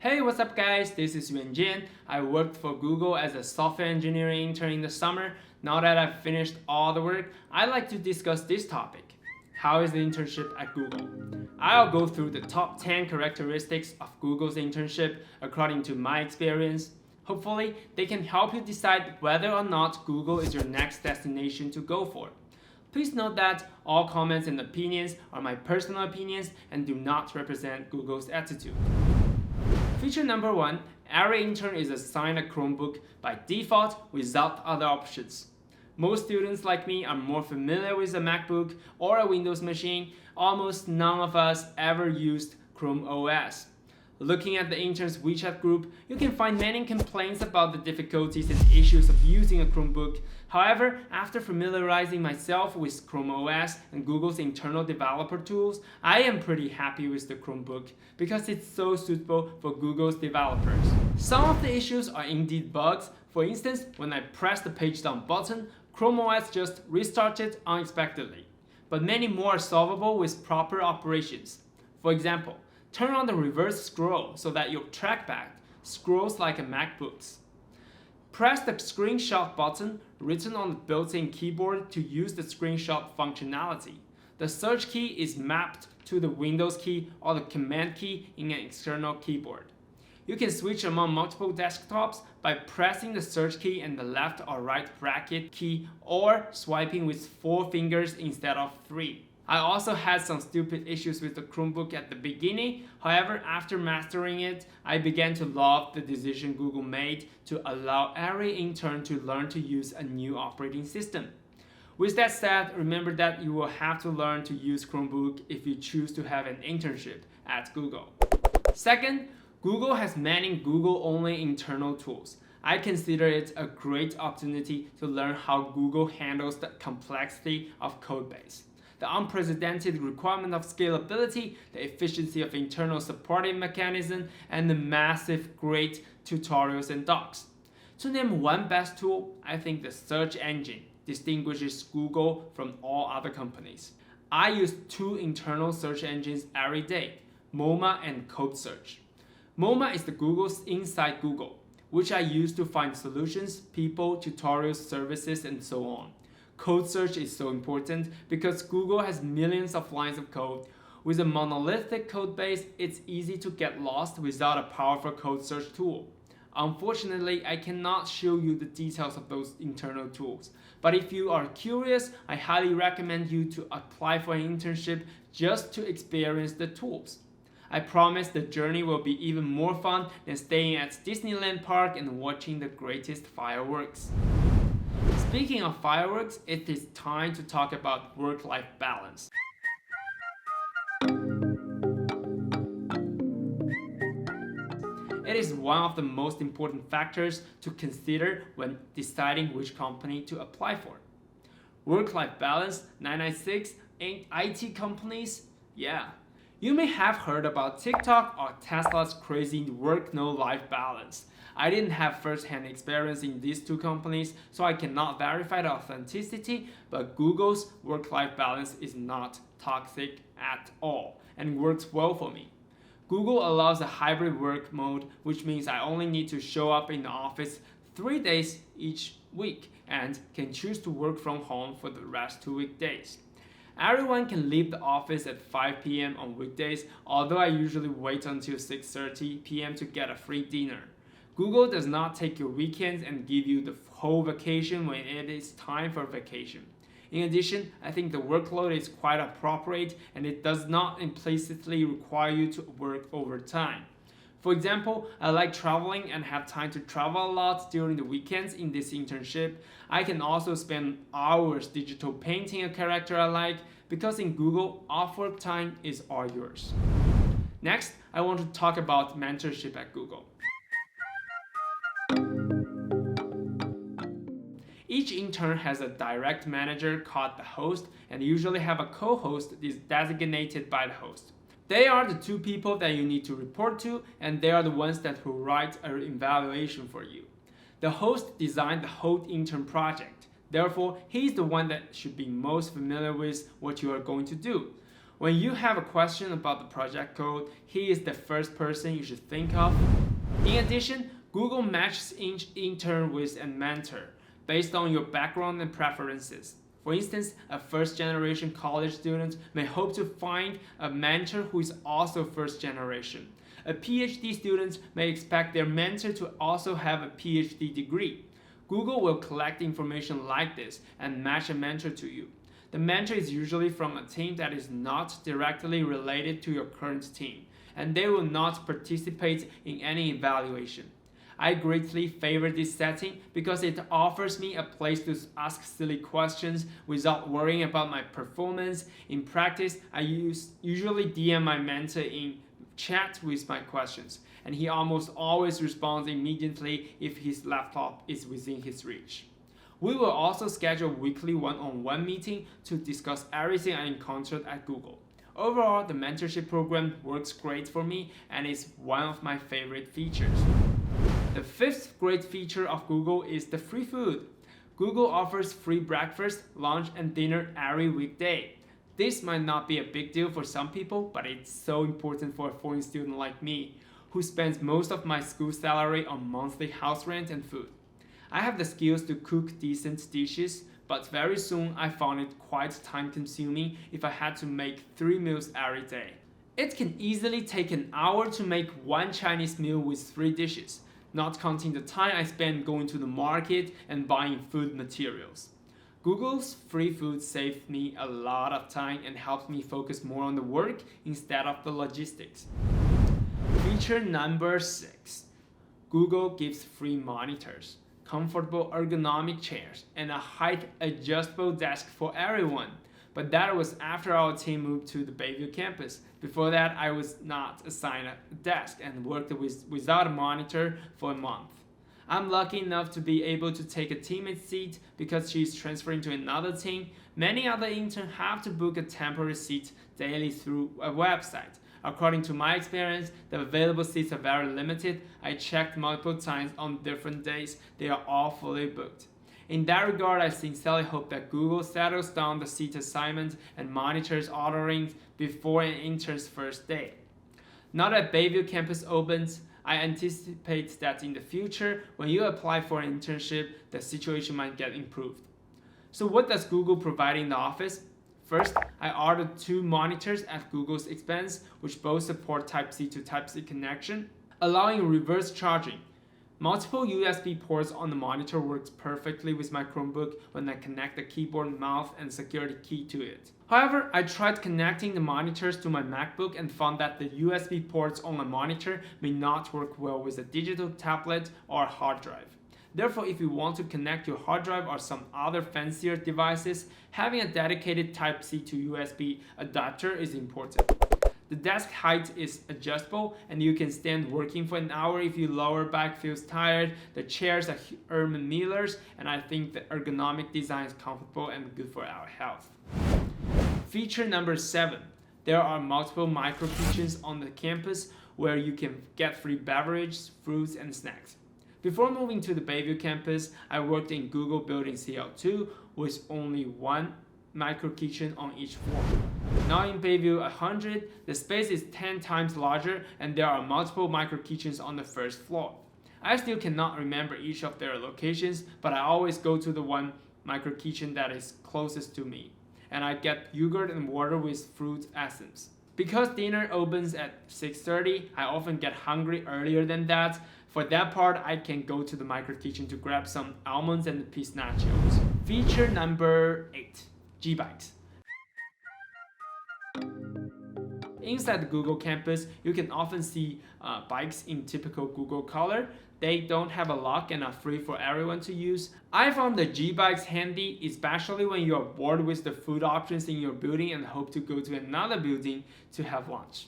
Hey, what's up guys? This is Yuanjian. I worked for Google as a software engineering intern in the summer. Now that I've finished all the work, I'd like to discuss this topic. How is the internship at Google? I'll go through the top 10 characteristics of Google's internship according to my experience. Hopefully, they can help you decide whether or not Google is your next destination to go for. Please note that all comments and opinions are my personal opinions and do not represent Google's attitude. Feature number 1, every intern is assigned a Chromebook by default without other options. Most students like me are more familiar with a MacBook or a Windows machine. Almost none of us ever used Chrome OS. Looking at the intern's WeChat group, you can find many complaints about the difficulties and issues of using a Chromebook. However, after familiarizing myself with Chrome OS and Google's internal developer tools, I am pretty happy with the Chromebook because it's so suitable for Google's developers. Some of the issues are indeed bugs. For instance, when I press the page down button, Chrome OS just restarted unexpectedly. But many more are solvable with proper operations. For example, turn on the reverse scroll so that your trackpad scrolls like a MacBook's. Press the screenshot button written on the built-in keyboard to use the screenshot functionality. The search key is mapped to the Windows key or the command key in an external keyboard. You can switch among multiple desktops by pressing the search key and the left or right bracket key or swiping with 4 fingers instead of 3. I also had some stupid issues with the Chromebook at the beginning. However, after mastering it, I began to love the decision Google made to allow every intern to learn to use a new operating system. With that said, remember that you will have to learn to use Chromebook if you choose to have an internship at Google. Second, Google has many Google-only internal tools. I consider it a great opportunity to learn how Google handles the complexity of codebase, the unprecedented requirement of scalability, the efficiency of internal supporting mechanism, and the massive great tutorials and docs. To name one best tool, I think the search engine distinguishes Google from all other companies. I use 2 internal search engines every day, MoMA and Code Search. MoMA is the Google's inside Google, which I use to find solutions, people, tutorials, services, and so on. Code search is so important because Google has millions of lines of code. With a monolithic code base, it's easy to get lost without a powerful code search tool. Unfortunately, I cannot show you the details of those internal tools. But if you are curious, I highly recommend you to apply for an internship just to experience the tools. I promise the journey will be even more fun than staying at Disneyland Park and watching the greatest fireworks. Speaking of fireworks, it is time to talk about work-life balance. It is one of the most important factors to consider when deciding which company to apply for. Work-life balance, 996 in IT companies? Yeah. You may have heard about TikTok or Tesla's crazy work-no-life balance. I didn't have first-hand experience in these 2 companies, so I cannot verify the authenticity, but Google's work-life balance is not toxic at all and works well for me. Google allows a hybrid work mode, which means I only need to show up in the office 3 days each week and can choose to work from home for the rest 2 weekdays. Everyone can leave the office at 5 p.m. on weekdays, although I usually wait until 6:30 p.m. to get a free dinner. Google does not take your weekends and give you the whole vacation when it is time for vacation. In addition, I think the workload is quite appropriate and it does not implicitly require you to work overtime. For example, I like traveling and have time to travel a lot during the weekends in this internship. I can also spend hours digital painting a character I like because in Google, off-work time is all yours. Next, I want to talk about mentorship at Google. Each intern has a direct manager called the host and usually have a co-host designated by the host. They are the 2 people that you need to report to, and they are the ones that will write an evaluation for you. The host designed the whole intern project. Therefore, he is the one that should be most familiar with what you are going to do. When you have a question about the project code, he is the first person you should think of. In addition, Google matches each intern with a mentor based on your background and preferences. For instance, a first-generation college student may hope to find a mentor who is also first generation. A PhD student may expect their mentor to also have a PhD degree. Google will collect information like this and match a mentor to you. The mentor is usually from a team that is not directly related to your current team, and they will not participate in any evaluation. I greatly favor this setting because it offers me a place to ask silly questions without worrying about my performance. In practice, I usually DM my mentor in chat with my questions, and he almost always responds immediately if his laptop is within his reach. We will also schedule weekly one-on-one meeting to discuss everything I encountered at Google. Overall, the mentorship program works great for me and is one of my favorite features. The fifth great feature of Google is the free food. Google offers free breakfast, lunch, and dinner every weekday. This might not be a big deal for some people, but it's so important for a foreign student like me, who spends most of my school salary on monthly house rent and food. I have the skills to cook decent dishes, but very soon I found it quite time-consuming if I had to make 3 meals every day. It can easily take an hour to make one Chinese meal with 3 dishes, not counting the time I spend going to the market and buying food materials. Google's free food saved me a lot of time and helped me focus more on the work instead of the logistics. Feature number 6. Google gives free monitors, comfortable ergonomic chairs, and a height-adjustable desk for everyone. But that was after our team moved to the Bayview campus. Before that, I was not assigned a desk and worked without a monitor for a month. I'm lucky enough to be able to take a teammate's seat because she's transferring to another team. Many other interns have to book a temporary seat daily through a website. According to my experience, the available seats are very limited. I checked multiple times on different days. They are all fully booked. In that regard, I sincerely hope that Google settles down the seat assignment and monitors ordering before an intern's first day. Now that Bayview campus opens, I anticipate that in the future, when you apply for an internship, the situation might get improved. So what does Google provide in the office? First, I ordered 2 monitors at Google's expense, which both support Type-C to Type-C connection, allowing reverse charging. Multiple USB ports on the monitor works perfectly with my Chromebook when I connect the keyboard, mouse, and security key to it. However, I tried connecting the monitors to my MacBook and found that the USB ports on a monitor may not work well with a digital tablet or hard drive. Therefore, if you want to connect your hard drive or some other fancier devices, having a dedicated Type-C to USB adapter is important. The desk height is adjustable and you can stand working for an hour if your lower back feels tired. The chairs are Herman Miller's and I think the ergonomic design is comfortable and good for our health. Feature number 7. There are multiple micro kitchens on the campus where you can get free beverages, fruits, and snacks. Before moving to the Bayview campus, I worked in Google Building CL2 with only 1 micro kitchen on each floor. Now in Bayview 100, the space is 10 times larger and there are multiple micro kitchens on the first floor. I still cannot remember each of their locations, but I always go to the one micro kitchen that is closest to me, and I get yogurt and water with fruit essence. Because dinner opens at 6:30, I often get hungry earlier than that. For that part, I can go to the micro kitchen to grab some almonds and pistachios. Feature number 8. G-Bikes. Inside the Google campus, you can often see bikes in typical Google color. They don't have a lock and are free for everyone to use. I found the G-Bikes handy, especially when you are bored with the food options in your building and hope to go to another building to have lunch.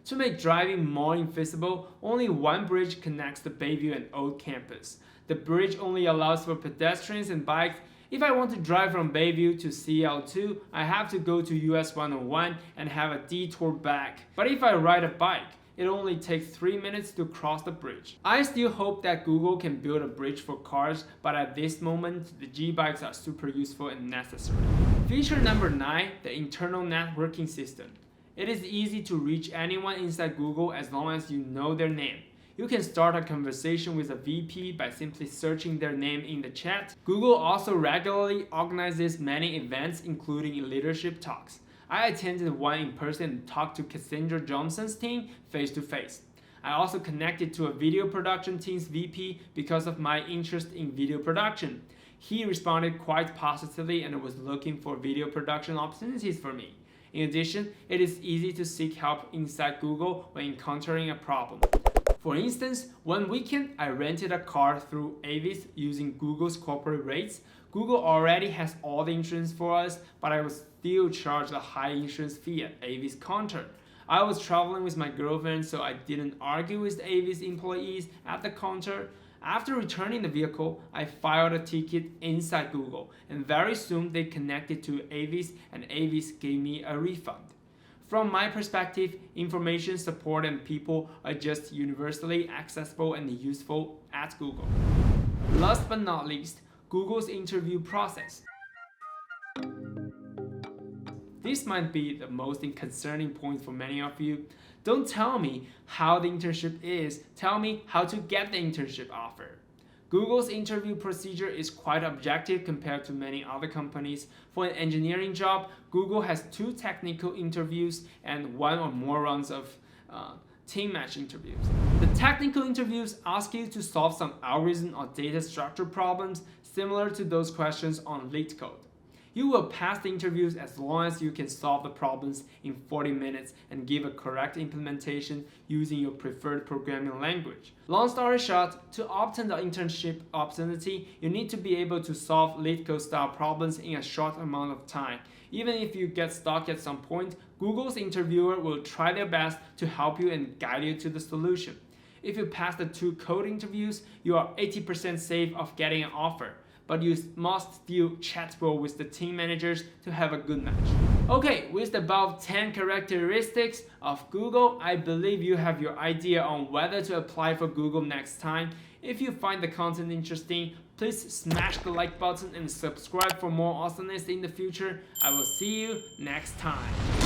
To make driving more feasible, only one bridge connects the Bayview and Old campus. The bridge only allows for pedestrians and bikes. If I want to drive from Bayview to CL2, I have to go to US 101 and have a detour back. But if I ride a bike, it only takes 3 minutes to cross the bridge. I still hope that Google can build a bridge for cars, but at this moment, the G-Bikes are super useful and necessary. Feature number 9, the internal networking system. It is easy to reach anyone inside Google as long as you know their name. You can start a conversation with a VP by simply searching their name in the chat. Google also regularly organizes many events, including leadership talks. I attended one in person and talked to Cassandra Johnson's team face to face. I also connected to a video production team's VP because of my interest in video production. He responded quite positively and was looking for video production opportunities for me. In addition, it is easy to seek help inside Google when encountering a problem. For instance, one weekend I rented a car through Avis using Google's corporate rates. Google already has all the insurance for us, but I was still charged a high insurance fee at Avis counter. I was traveling with my girlfriend, so I didn't argue with Avis employees at the counter. After returning the vehicle, I filed a ticket inside Google, and very soon they connected to Avis, and Avis gave me a refund. From my perspective, information support and people are just universally accessible and useful at Google. Last but not least, Google's interview process. This might be the most concerning point for many of you. Don't tell me how the internship is, tell me how to get the internship offer. Google's interview procedure is quite objective compared to many other companies. For an engineering job, Google has 2 technical interviews and 1 or more rounds of team match interviews. The technical interviews ask you to solve some algorithm or data structure problems similar to those questions on LeetCode. You will pass the interviews as long as you can solve the problems in 40 minutes and give a correct implementation using your preferred programming language. Long story short, to obtain the internship opportunity, you need to be able to solve LeetCode style problems in a short amount of time. Even if you get stuck at some point, Google's interviewer will try their best to help you and guide you to the solution. If you pass the 2 code interviews, you are 80% safe of getting an offer. But you must still chat well with the team managers to have a good match. Okay, with the above 10 characteristics of Google, I believe you have your idea on whether to apply for Google next time. If you find the content interesting, please smash the like button and subscribe for more awesomeness in the future. I will see you next time.